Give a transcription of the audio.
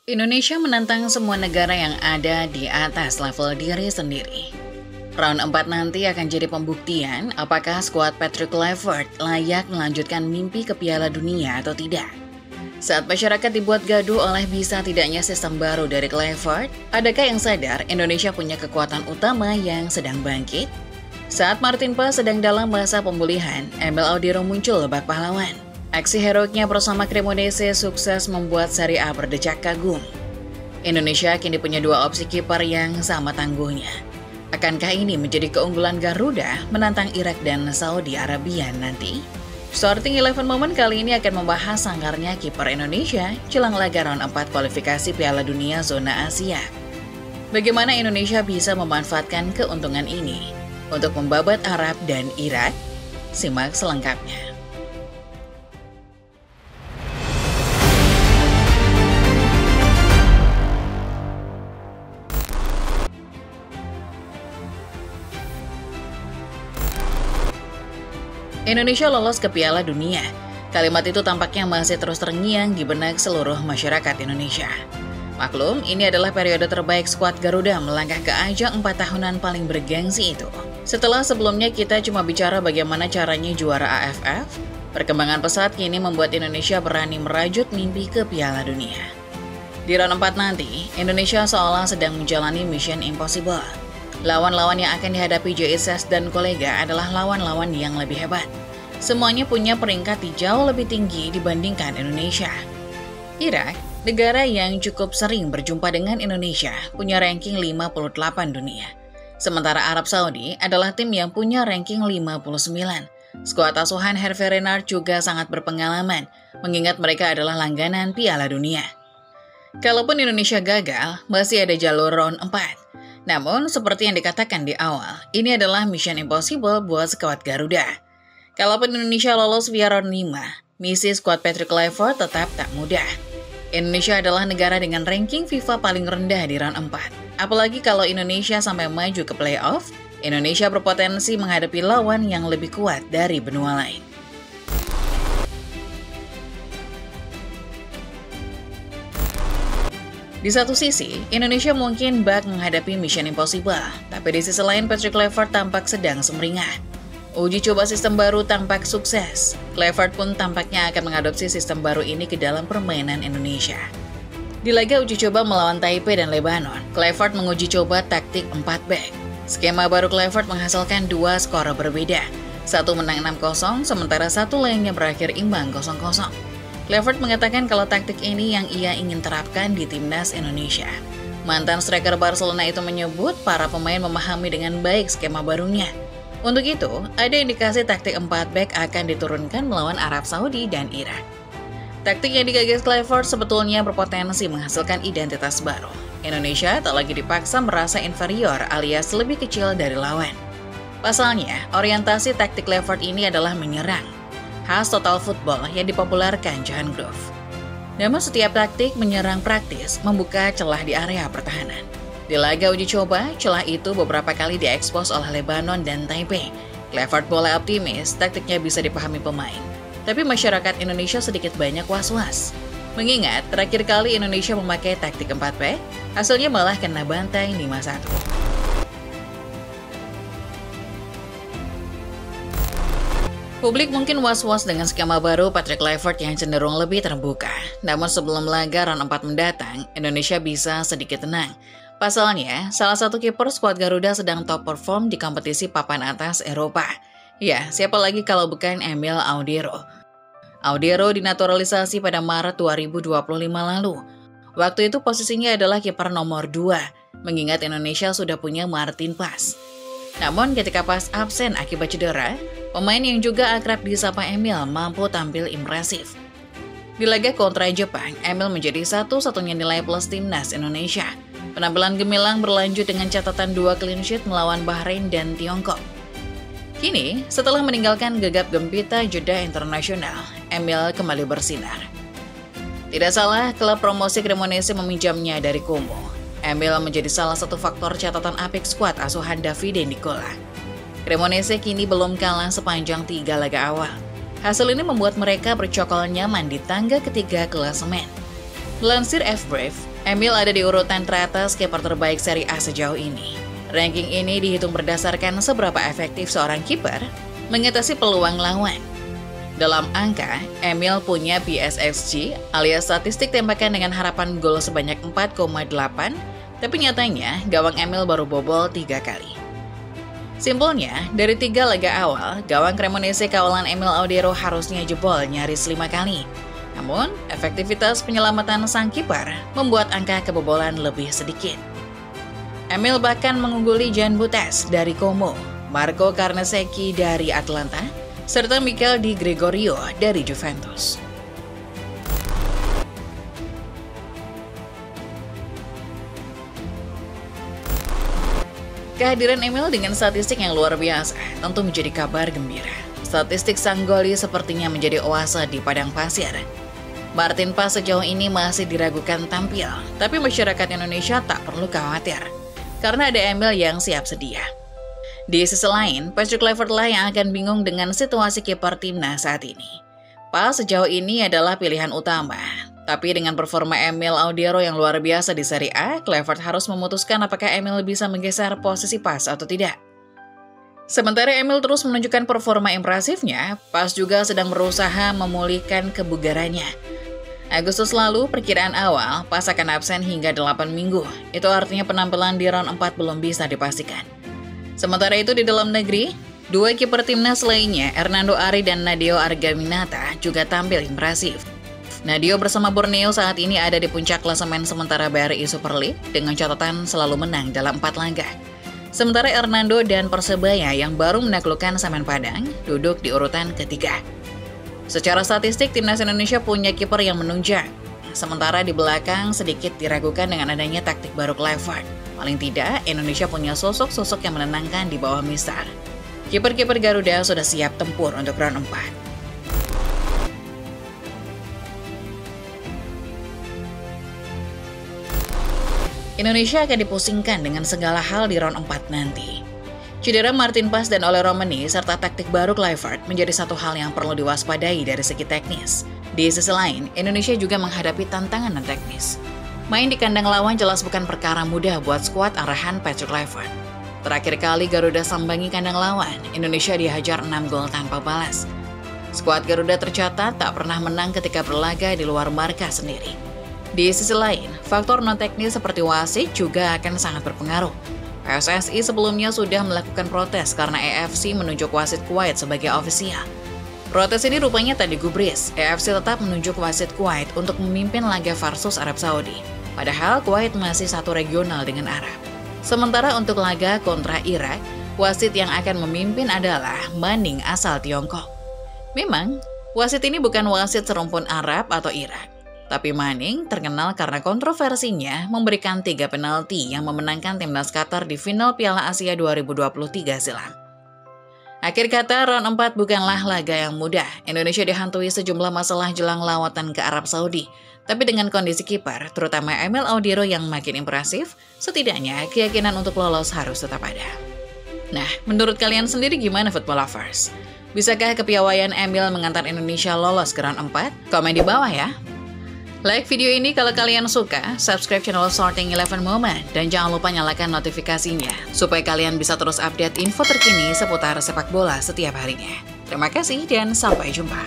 Indonesia menantang semua negara yang ada di atas level diri sendiri. Round 4 nanti akan jadi pembuktian apakah skuad Patrick Kluivert layak melanjutkan mimpi ke Piala Dunia atau tidak. Saat masyarakat dibuat gaduh oleh bisa tidaknya sistem baru dari Kluivert, adakah yang sadar Indonesia punya kekuatan utama yang sedang bangkit? Saat Martin Paes sedang dalam masa pemulihan, Emil Audero muncul bak pahlawan. Aksi heroiknya bersama Cremonese sukses membuat Serie A berdecak kagum. Indonesia kini punya dua opsi kiper yang sama tangguhnya. Akankah ini menjadi keunggulan Garuda menantang Irak dan Saudi Arabia nanti? Starting 11 Moment kali ini akan membahas sanggarnya kiper Indonesia jelang laga round 4 kualifikasi Piala Dunia Zona Asia. Bagaimana Indonesia bisa memanfaatkan keuntungan ini untuk membabat Arab dan Irak? Simak selengkapnya. Indonesia lolos ke Piala Dunia. Kalimat itu tampaknya masih terus terngiang di benak seluruh masyarakat Indonesia. Maklum, ini adalah periode terbaik skuad Garuda melangkah ke ajang 4 tahunan paling bergengsi itu. Setelah sebelumnya kita cuma bicara bagaimana caranya juara AFF, perkembangan pesat kini membuat Indonesia berani merajut mimpi ke Piala Dunia. Di round 4 nanti, Indonesia seolah sedang menjalani mission impossible. Lawan-lawan yang akan dihadapi JSS dan kolega adalah lawan-lawan yang lebih hebat. Semuanya punya peringkat di jauh lebih tinggi dibandingkan Indonesia. Irak, negara yang cukup sering berjumpa dengan Indonesia, punya ranking 58 dunia. Sementara Arab Saudi adalah tim yang punya ranking 59. Skuad asuhan Hervé Renard juga sangat berpengalaman, mengingat mereka adalah langganan Piala Dunia. Kalaupun Indonesia gagal, masih ada jalur round 4. Namun, seperti yang dikatakan di awal, ini adalah mission impossible buat skuad Garuda. Kalaupun Indonesia lolos via round 5, misi skuad Patrick Kluivert tetap tak mudah. Indonesia adalah negara dengan ranking FIFA paling rendah di round 4. Apalagi kalau Indonesia sampai maju ke playoff, Indonesia berpotensi menghadapi lawan yang lebih kuat dari benua lain. Di satu sisi, Indonesia mungkin bak menghadapi mission impossible, tapi di sisi lain Patrick Kluivert tampak sedang sumringah. Uji coba sistem baru tampak sukses. Kluivert pun tampaknya akan mengadopsi sistem baru ini ke dalam permainan Indonesia. Di laga uji coba melawan Taipei dan Lebanon, Kluivert menguji coba taktik 4 back. Skema baru Kluivert menghasilkan 2 skor berbeda. Satu menang 6-0, sementara satu lainnya berakhir imbang 0-0. Kluivert mengatakan kalau taktik ini yang ia ingin terapkan di timnas Indonesia. Mantan striker Barcelona itu menyebut para pemain memahami dengan baik skema barunya. Untuk itu, ada indikasi taktik 4 back akan diturunkan melawan Arab Saudi dan Irak. Taktik yang digagas Kluivert sebetulnya berpotensi menghasilkan identitas baru. Indonesia tak lagi dipaksa merasa inferior alias lebih kecil dari lawan. Pasalnya, orientasi taktik Kluivert ini adalah menyerang. Khas total football yang dipopulerkan Johan Cruyff. Namun setiap taktik menyerang praktis membuka celah di area pertahanan. Di laga uji coba, celah itu beberapa kali diekspos oleh Lebanon dan Taipei. Kluivert boleh optimis taktiknya bisa dipahami pemain. Tapi masyarakat Indonesia sedikit banyak was-was. Mengingat terakhir kali Indonesia memakai taktik 4 back, hasilnya malah kena bantai 5-1. Publik mungkin was-was dengan skema baru Patrick Kluivert yang cenderung lebih terbuka. Namun sebelum laga round 4 mendatang, Indonesia bisa sedikit tenang. Pasalnya, salah satu kiper skuad Garuda sedang top perform di kompetisi papan atas Eropa. Ya, siapa lagi kalau bukan Emil Audero. Audero dinaturalisasi pada Maret 2025 lalu. Waktu itu posisinya adalah kiper nomor 2, mengingat Indonesia sudah punya Martin Paes. Namun ketika Paes absen akibat cedera, pemain yang juga akrab disapa Emil mampu tampil impresif. Di laga kontra Jepang, Emil menjadi satu-satunya nilai plus timnas Indonesia. Penampilan gemilang berlanjut dengan catatan 2 clean sheet melawan Bahrain dan Tiongkok. Kini, setelah meninggalkan gegap gempita jeda internasional, Emil kembali bersinar. Tidak salah, klub promosi Cremonese meminjamnya dari Como. Emil menjadi salah satu faktor catatan apik skuad asuhan Davide Nicola. Cremonese kini belum kalah sepanjang 3 laga awal. Hasil ini membuat mereka bercokol nyaman di tangga ketiga klasemen. Melansir F-Brief, Emil ada di urutan teratas kiper terbaik Serie A sejauh ini. Ranking ini dihitung berdasarkan seberapa efektif seorang kiper mengatasi peluang lawan. Dalam angka, Emil punya PSXG alias statistik tembakan dengan harapan gol sebanyak 4,8, tapi nyatanya gawang Emil baru bobol 3 kali. Simpelnya, dari 3 laga awal, gawang Cremonese kawalan Emil Audero harusnya jebol nyaris 5 kali. Namun, efektivitas penyelamatan sang kiper membuat angka kebobolan lebih sedikit. Emil bahkan mengungguli Jan Butes dari Como, Marco Carnesecchi dari Atlanta, serta Mikel Di Gregorio dari Juventus. Kehadiran Emil dengan statistik yang luar biasa tentu menjadi kabar gembira. Statistik sang goli sepertinya menjadi oase di padang pasir. Martin Paes sejauh ini masih diragukan tampil, tapi masyarakat Indonesia tak perlu khawatir, karena ada Emil yang siap sedia. Di sisi lain, Patrick Kluivert lah yang akan bingung dengan situasi kiper timnas saat ini. Paes sejauh ini adalah pilihan utama, tapi dengan performa Emil Audero yang luar biasa di Serie A, Kluivert harus memutuskan apakah Emil bisa menggeser posisi Paes atau tidak. Sementara Emil terus menunjukkan performa impresifnya, Paes juga sedang berusaha memulihkan kebugarannya. Agustus lalu, perkiraan awal, Paes akan absen hingga 8 minggu. Itu artinya penampilan di round 4 belum bisa dipastikan. Sementara itu di dalam negeri, 2 kiper timnas lainnya, Hernando Ari dan Nadeo Argaminata, juga tampil impresif. Nadeo bersama Borneo saat ini ada di puncak klasemen sementara BRI Super League dengan catatan selalu menang dalam 4 laga. Sementara Hernando dan Persebaya yang baru menaklukkan Semen Padang duduk di urutan ketiga. Secara statistik, timnas Indonesia punya kiper yang menunjang. Sementara di belakang sedikit diragukan dengan adanya taktik baru Kluivert. Paling tidak, Indonesia punya sosok-sosok yang menenangkan di bawah Mister. Kiper-kiper Garuda sudah siap tempur untuk round 4. Indonesia akan dipusingkan dengan segala hal di round 4 nanti. Cedera Martin Paes dan Ole Romani serta taktik baru Kluivert menjadi satu hal yang perlu diwaspadai dari segi teknis. Di sisi lain, Indonesia juga menghadapi tantangan non teknis. Main di kandang lawan jelas bukan perkara mudah buat skuad arahan Patrick Kluivert. Terakhir kali Garuda sambangi kandang lawan, Indonesia dihajar 6 gol tanpa balas. Skuad Garuda tercatat tak pernah menang ketika berlaga di luar markas sendiri. Di sisi lain, faktor non-teknis seperti wasit juga akan sangat berpengaruh. PSSI sebelumnya sudah melakukan protes karena AFC menunjuk wasit Kuwait sebagai ofisial. Protes ini rupanya tak digubris, AFC tetap menunjuk wasit Kuwait untuk memimpin laga versus Arab Saudi. Padahal Kuwait masih satu regional dengan Arab. Sementara untuk laga kontra Irak, wasit yang akan memimpin adalah Manning asal Tiongkok. Memang, wasit ini bukan wasit serumpun Arab atau Irak. Tapi Manning terkenal karena kontroversinya memberikan 3 penalti yang memenangkan timnas Qatar di final Piala Asia 2023 silam. Akhir kata, round 4 bukanlah laga yang mudah. Indonesia dihantui sejumlah masalah jelang lawatan ke Arab Saudi. Tapi dengan kondisi kiper, terutama Emil Audero yang makin impresif, setidaknya keyakinan untuk lolos harus tetap ada. Nah, menurut kalian sendiri gimana football lovers? Bisakah kepiawaian Emil mengantar Indonesia lolos ke round 4? Komen di bawah ya! Like video ini kalau kalian suka, subscribe channel Sorting 11 Moment, dan jangan lupa nyalakan notifikasinya, supaya kalian bisa terus update info terkini seputar sepak bola setiap harinya. Terima kasih dan sampai jumpa.